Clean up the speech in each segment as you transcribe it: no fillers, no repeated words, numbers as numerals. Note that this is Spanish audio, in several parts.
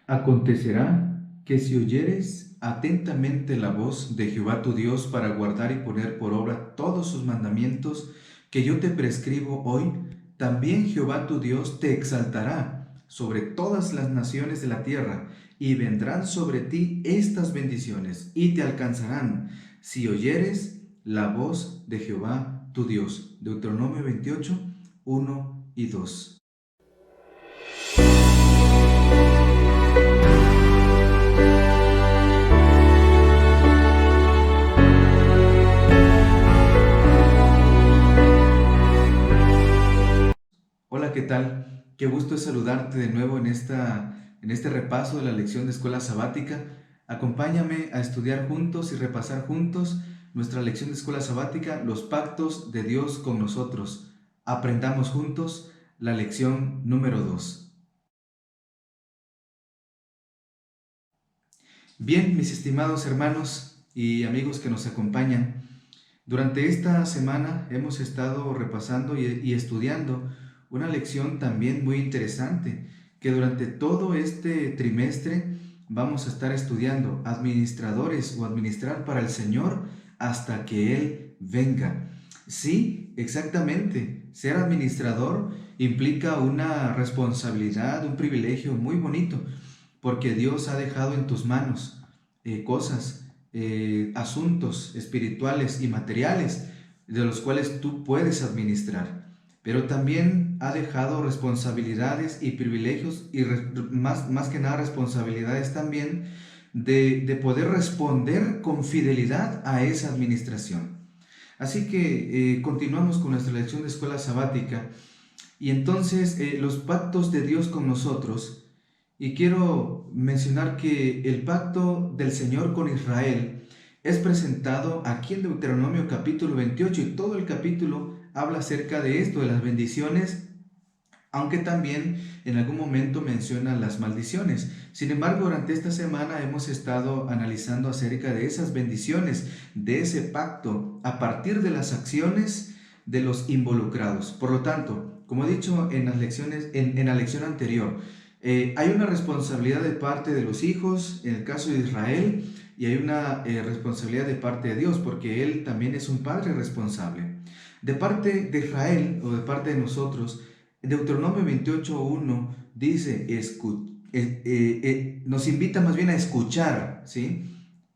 Acontecerá que si oyeres atentamente la voz de Jehová tu Dios para guardar y poner por obra todos sus mandamientos que yo te prescribo hoy, también Jehová tu Dios te exaltará sobre todas las naciones de la tierra, y vendrán sobre ti estas bendiciones, y te alcanzarán, si oyeres la voz de Jehová tu Dios. Deuteronomio 28, 1 y 2. Hola, ¿qué tal? Qué gusto saludarte de nuevo en este repaso de la lección de escuela sabática. Acompáñame a estudiar juntos y repasar juntos nuestra lección de escuela sabática, los pactos de Dios con nosotros. Aprendamos juntos la lección número 2. Bien, mis estimados hermanos y amigos que nos acompañan, durante esta semana hemos estado repasando y estudiando una lección también muy interesante que durante todo este trimestre vamos a estar estudiando: administradores o administrar para el Señor hasta que Él venga. Sí, exactamente. Ser administrador implica una responsabilidad, un privilegio muy bonito, porque Dios ha dejado en tus manos cosas, asuntos espirituales y materiales de los cuales tú puedes administrar, pero también ha dejado responsabilidades y privilegios y más que nada responsabilidades también de poder responder con fidelidad a esa administración. Así que continuamos con nuestra lección de escuela sabática y entonces los pactos de Dios con nosotros. Y quiero mencionar que el pacto del Señor con Israel es presentado aquí en Deuteronomio capítulo 28, y todo el capítulo habla acerca de esto, de las bendiciones, aunque también en algún momento menciona las maldiciones. Sin embargo, durante esta semana hemos estado analizando acerca de esas bendiciones, de ese pacto, a partir de las acciones de los involucrados. Por lo tanto, como he dicho en las lecciones, en la lección anterior, hay una responsabilidad de parte de los hijos, en el caso de Israel, y hay una responsabilidad de parte de Dios, porque Él también es un padre responsable. De parte de Israel, o de parte de nosotros, Deuteronomio 28:1 dice, nos invita más bien a escuchar, ¿sí?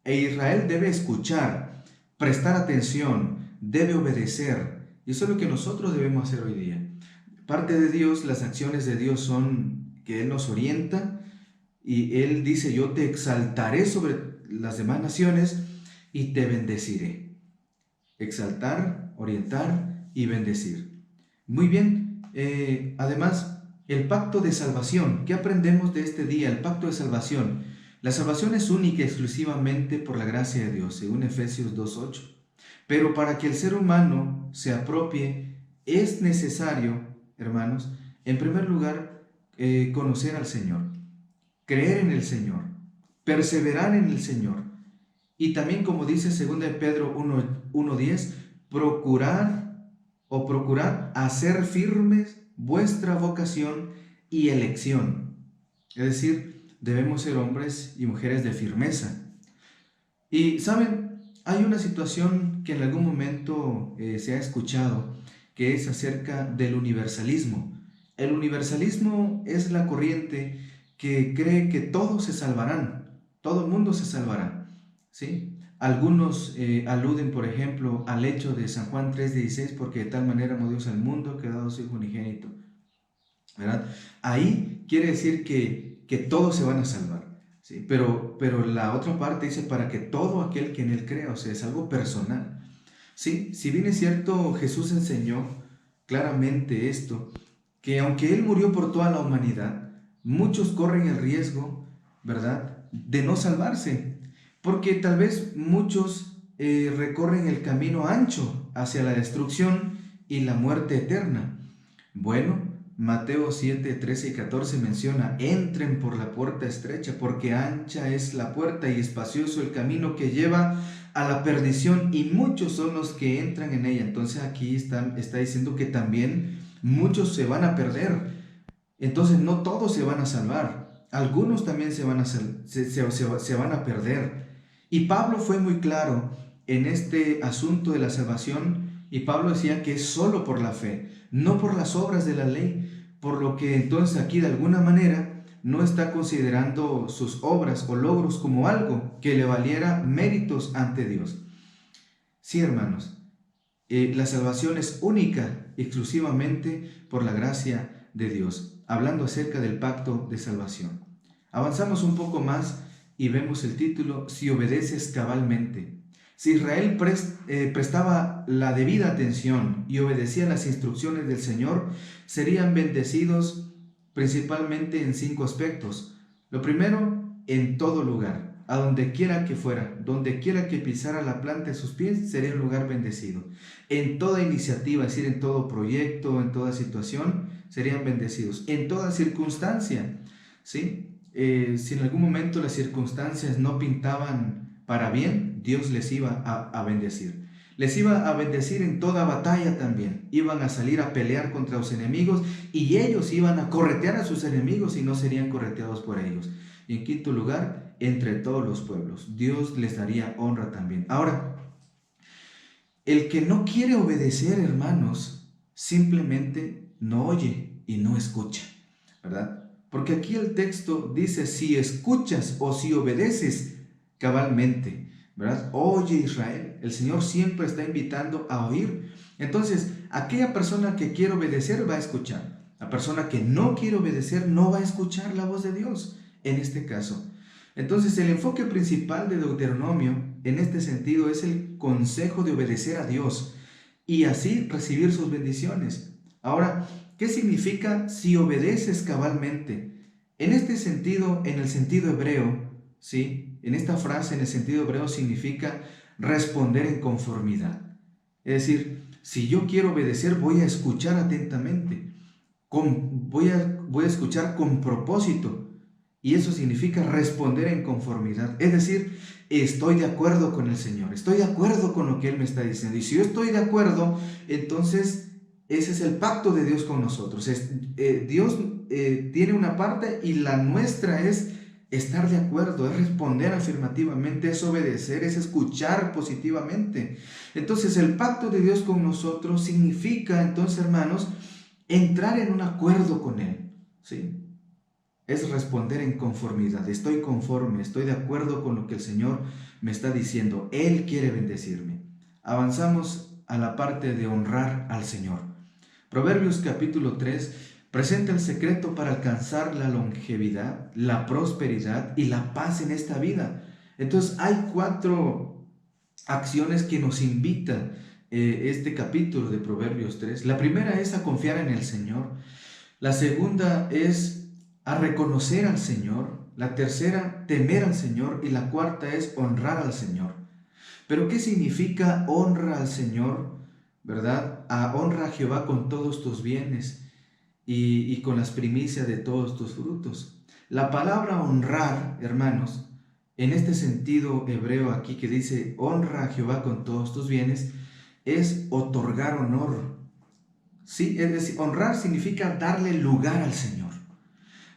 E Israel debe escuchar, prestar atención, debe obedecer. Y eso es lo que nosotros debemos hacer hoy día. Parte de Dios, las acciones de Dios son que Él nos orienta, y Él dice: yo te exaltaré sobre las demás naciones y te bendeciré. Exaltar, orientar y bendecir. Muy bien, además, el pacto de salvación. ¿Qué aprendemos de este día? El pacto de salvación. La salvación es única y exclusivamente por la gracia de Dios, según Efesios 2:8. Pero para que el ser humano se apropie, es necesario, hermanos, en primer lugar, conocer al Señor, creer en el Señor, perseverar en el Señor, y también, como dice 2 de Pedro 1:10, procurad hacer firmes vuestra vocación y elección. Es decir, debemos ser hombres y mujeres de firmeza. Y saben, hay una situación que en algún momento se ha escuchado, que es acerca del universalismo. El universalismo es la corriente que cree que todos se salvarán, todo el mundo se salvará, ¿sí? Algunos aluden, por ejemplo, al hecho de San Juan 3:16, porque de tal manera amó Dios al mundo que ha dado su Hijo unigénito, ¿verdad? Ahí quiere decir que todos se van a salvar, ¿sí? Pero la otra parte dice: para que todo aquel que en Él crea, o sea, es algo personal, ¿sí? Si bien es cierto, Jesús enseñó claramente esto, que aunque Él murió por toda la humanidad, muchos corren el riesgo, ¿verdad?, de no salvarse, porque tal vez muchos recorren el camino ancho hacia la destrucción y la muerte eterna. Bueno, Mateo 7:13 y 14 menciona: entren por la puerta estrecha, porque ancha es la puerta y espacioso el camino que lleva a la perdición, y muchos son los que entran en ella. Entonces aquí está diciendo que también muchos se van a perder. Entonces no todos se van a salvar. algunos también se van a perder. Y Pablo fue muy claro en este asunto de la salvación, y Pablo decía que es solo por la fe, no por las obras de la ley, por lo que entonces aquí de alguna manera no está considerando sus obras o logros como algo que le valiera méritos ante Dios. Sí, hermanos, la salvación es única, exclusivamente por la gracia de Dios, hablando acerca del pacto de salvación. Avanzamos un poco más y vemos el título: si obedeces cabalmente. Si Israel prestaba la debida atención y obedecía las instrucciones del Señor, serían bendecidos principalmente en 5 aspectos. Lo primero, en todo lugar, a donde quiera que fuera, donde quiera que pisara la planta de sus pies, sería un lugar bendecido. En toda iniciativa, es decir, en todo proyecto, en toda situación, serían bendecidos. En toda circunstancia, ¿sí? Si en algún momento las circunstancias no pintaban para bien, Dios les iba a bendecir. Les iba a bendecir en toda batalla también. Iban a salir a pelear contra los enemigos y ellos iban a corretear a sus enemigos y no serían correteados por ellos. Y en quinto lugar, entre todos los pueblos, Dios les daría honra también. Ahora, el que no quiere obedecer, hermanos, simplemente no oye y no escucha, ¿verdad? Porque aquí el texto dice: si escuchas o si obedeces cabalmente, ¿verdad? Oye, Israel, el Señor siempre está invitando a oír. Entonces, aquella persona que quiere obedecer va a escuchar. La persona que no quiere obedecer no va a escuchar la voz de Dios, en este caso. Entonces, el enfoque principal de Deuteronomio en este sentido es el consejo de obedecer a Dios y así recibir sus bendiciones. Ahora, ¿qué significa si obedeces cabalmente? En este sentido, en el sentido hebreo, ¿sí? En esta frase, en el sentido hebreo, significa responder en conformidad. Es decir, si yo quiero obedecer, voy a escuchar atentamente, voy a escuchar con propósito. Y eso significa responder en conformidad. Es decir, estoy de acuerdo con el Señor, estoy de acuerdo con lo que Él me está diciendo. Y si yo estoy de acuerdo, entonces ese es el pacto de Dios con nosotros. Dios tiene una parte y la nuestra es estar de acuerdo, es responder afirmativamente, es obedecer, es escuchar positivamente. Entonces el pacto de Dios con nosotros significa, entonces, hermanos, entrar en un acuerdo con Él, ¿sí? Es responder en conformidad. Estoy conforme, estoy de acuerdo con lo que el Señor me está diciendo. Él quiere bendecirme. Avanzamos a la parte de honrar al Señor. Proverbios capítulo 3 presenta el secreto para alcanzar la longevidad, la prosperidad y la paz en esta vida. Entonces hay 4 acciones que nos invita este capítulo de Proverbios 3. La primera es a confiar en el Señor. La segunda es a reconocer al Señor. La tercera, temer al Señor. Y la cuarta es honrar al Señor. Pero ¿qué significa honra al Señor? ¿Verdad? Honra a Jehová con todos tus bienes y con las primicias de todos tus frutos. La palabra honrar, hermanos, en este sentido hebreo aquí que dice honra a Jehová con todos tus bienes, es otorgar honor. Sí, es decir, honrar significa darle lugar al Señor.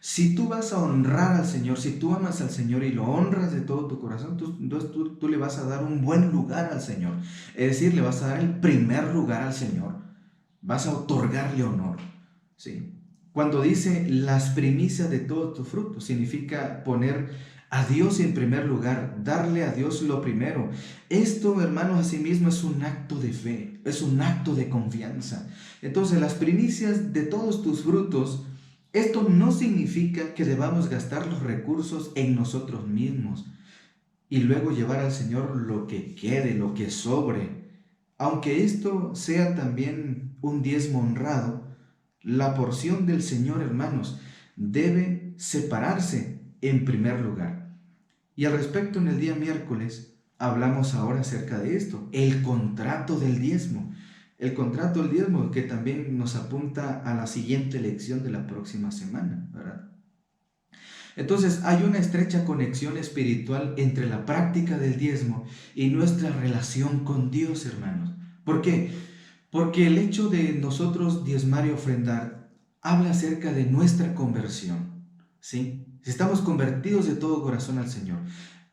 Si tú vas a honrar al Señor, si tú amas al Señor y lo honras de todo tu corazón, tú le vas a dar un buen lugar al Señor. Es decir, le vas a dar el primer lugar al Señor. Vas a otorgarle honor, ¿sí? Cuando dice las primicias de todos tus frutos, significa poner a Dios en primer lugar, darle a Dios lo primero. Esto, hermanos, asimismo es un acto de fe, es un acto de confianza. Entonces, las primicias de todos tus frutos, esto no significa que debamos gastar los recursos en nosotros mismos y luego llevar al Señor lo que quede, lo que sobre. Aunque esto sea también un diezmo honrado, la porción del Señor, hermanos, debe separarse en primer lugar. Y al respecto, en el día miércoles hablamos ahora acerca de esto, el contrato del diezmo. El contrato del diezmo que también nos apunta a la siguiente lección de la próxima semana, ¿verdad? Entonces hay una estrecha conexión espiritual entre la práctica del diezmo y nuestra relación con Dios, hermanos. ¿Por qué? Porque el hecho de nosotros diezmar y ofrendar habla acerca de nuestra conversión, ¿sí? Si estamos convertidos de todo corazón al Señor.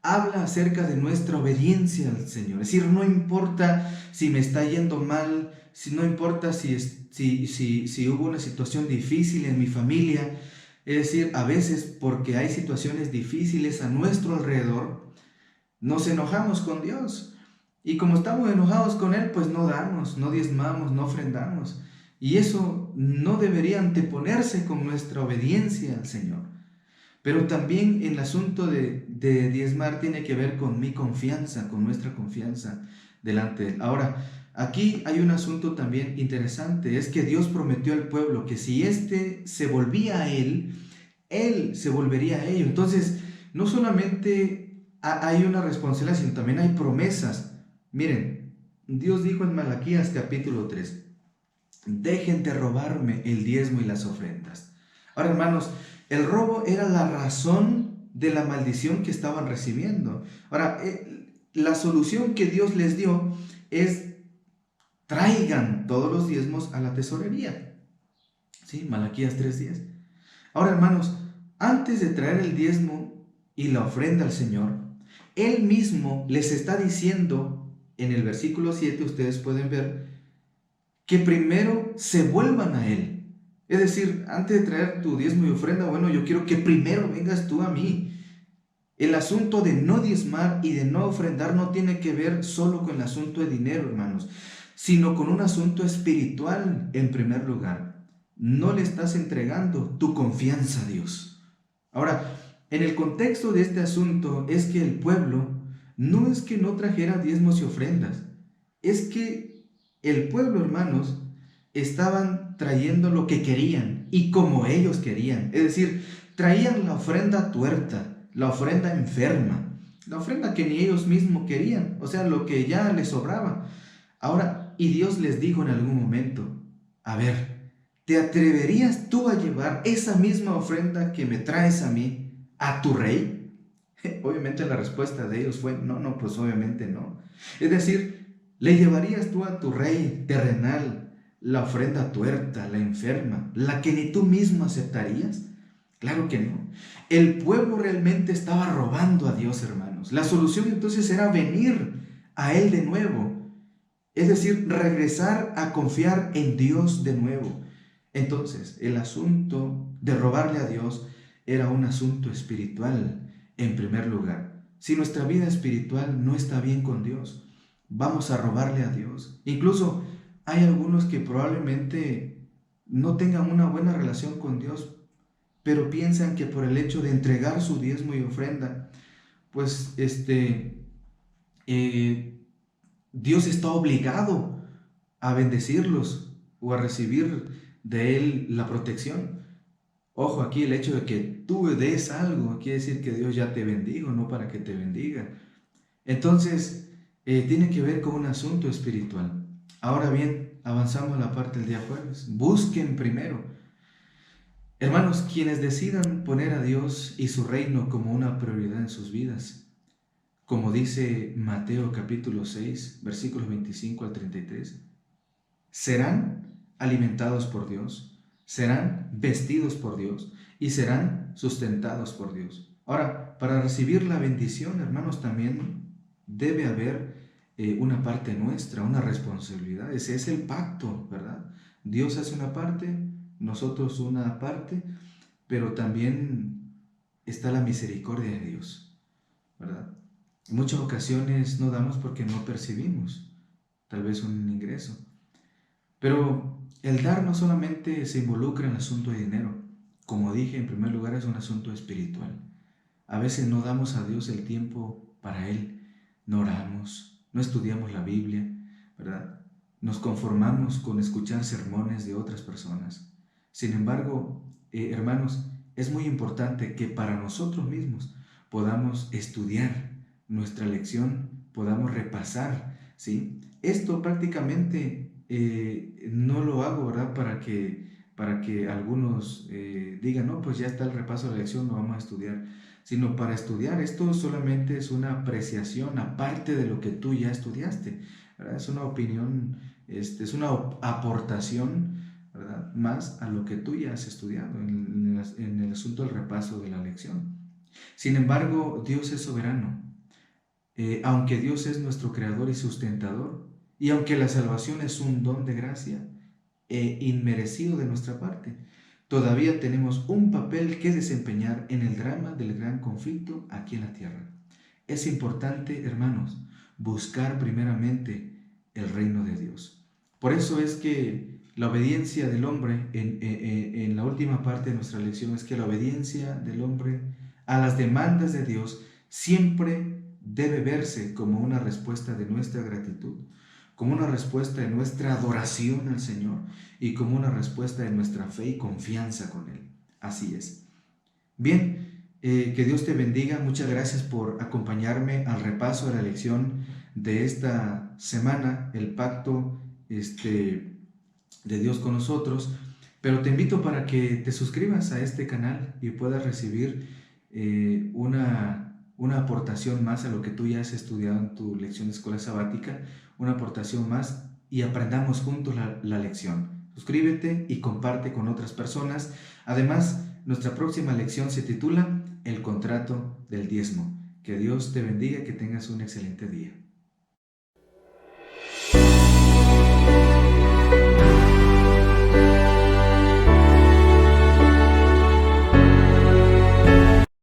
Habla acerca de nuestra obediencia al Señor. Es decir, no importa si me está yendo mal, no importa si hubo una situación difícil en mi familia. Es decir, a veces porque hay situaciones difíciles a nuestro alrededor, nos enojamos con Dios. Y como estamos enojados con Él, pues no damos, no diezmamos, no ofrendamos. Y eso no debería anteponerse con nuestra obediencia al Señor. Pero también el asunto de diezmar tiene que ver con mi confianza, con nuestra confianza delante de Él. Ahora, aquí hay un asunto también interesante, es que Dios prometió al pueblo que si éste se volvía a Él se volvería a ellos. Entonces, no solamente hay una responsabilidad, sino también hay promesas. Miren, Dios dijo en Malaquías capítulo 3, dejen de robarme el diezmo y las ofrendas. Ahora, hermanos, el robo era la razón de la maldición que estaban recibiendo. Ahora, la solución que Dios les dio es traigan todos los diezmos a la tesorería. ¿Sí? Malaquías 3:10. Ahora, hermanos, antes de traer el diezmo y la ofrenda al Señor, Él mismo les está diciendo en el versículo 7, ustedes pueden ver, que primero se vuelvan a Él. Es decir, antes de traer tu diezmo y ofrenda, bueno, yo quiero que primero vengas tú a mí. El asunto de no diezmar y de no ofrendar no tiene que ver solo con el asunto de dinero, hermanos, sino con un asunto espiritual en primer lugar. No le estás entregando tu confianza a Dios. Ahora, en el contexto de este asunto es que el pueblo no es que no trajera diezmos y ofrendas, es que el pueblo, hermanos, estaban trayendo lo que querían y como ellos querían. Es decir, traían la ofrenda tuerta, la ofrenda enferma, la ofrenda que ni ellos mismos querían, o sea, lo que ya les sobraba. Ahora, y Dios les dijo en algún momento, a ver, ¿te atreverías tú a llevar esa misma ofrenda que me traes a mí a tu rey? Obviamente la respuesta de ellos fue, no, pues obviamente no. Es decir, ¿le llevarías tú a tu rey terrenal la ofrenda tuerta, la enferma, la que ni tú mismo aceptarías? Claro que no. El pueblo realmente estaba robando a Dios, hermanos. La solución entonces era venir a Él de nuevo. Es decir, regresar a confiar en Dios de nuevo. Entonces, el asunto de robarle a Dios era un asunto espiritual en primer lugar. Si nuestra vida espiritual no está bien con Dios, vamos a robarle a Dios. Incluso hay algunos que probablemente no tengan una buena relación con Dios, pero piensan que por el hecho de entregar su diezmo y ofrenda, pues Dios está obligado a bendecirlos o a recibir de Él la protección. Ojo, aquí el hecho de que tú des algo quiere decir que Dios ya te bendijo, no para que te bendiga. Entonces, tiene que ver con un asunto espiritual. Ahora bien, avanzamos a la parte del día jueves. Busquen primero. Hermanos, quienes decidan poner a Dios y su reino como una prioridad en sus vidas, como dice Mateo capítulo 6, versículos 25 al 33, serán alimentados por Dios, serán vestidos por Dios y serán sustentados por Dios. Ahora, para recibir la bendición, hermanos, también debe haber una parte nuestra, una responsabilidad. Ese es el pacto, ¿verdad? Dios hace una parte, nosotros una parte, pero también está la misericordia de Dios, ¿verdad? En muchas ocasiones no damos porque no percibimos tal vez un ingreso. Pero el dar no solamente se involucra en el asunto de dinero. Como dije, en primer lugar es un asunto espiritual. A veces no damos a Dios el tiempo para Él. No oramos, no estudiamos la Biblia, ¿verdad? Nos conformamos con escuchar sermones de otras personas. Sin embargo, hermanos, es muy importante que para nosotros mismos podamos estudiar nuestra lección, podamos repasar, ¿sí? Esto prácticamente no lo hago, ¿verdad? Para que algunos digan, no, pues ya está el repaso de la lección, no vamos a estudiar, sino para estudiar. Esto solamente es una apreciación aparte de lo que tú ya estudiaste, ¿verdad? Es una opinión, es una aportación, ¿verdad? ¿verdad? Más a lo que tú ya has estudiado en el asunto del repaso de la lección. Sin embargo, Dios es soberano. Aunque Dios es nuestro creador y sustentador, y aunque la salvación es un don de gracia inmerecido de nuestra parte, todavía tenemos un papel que desempeñar en el drama del gran conflicto aquí en la tierra. Es importante, hermanos, buscar primeramente el reino de Dios. Por eso es que la obediencia del hombre, en la última parte de nuestra lección, es que la obediencia del hombre a las demandas de Dios siempre debe verse como una respuesta de nuestra gratitud, como una respuesta de nuestra adoración al Señor y como una respuesta de nuestra fe y confianza con Él. Así es. Bien, que Dios te bendiga. Muchas gracias por acompañarme al repaso de la lección de esta semana, el pacto de Dios con nosotros. Pero te invito para que te suscribas a este canal y puedas recibir una aportación más a lo que tú ya has estudiado en tu lección de escuela sabática, una aportación más y aprendamos juntos la lección. Suscríbete y comparte con otras personas. Además, nuestra próxima lección se titula El contrato del diezmo. Que Dios te bendiga y que tengas un excelente día.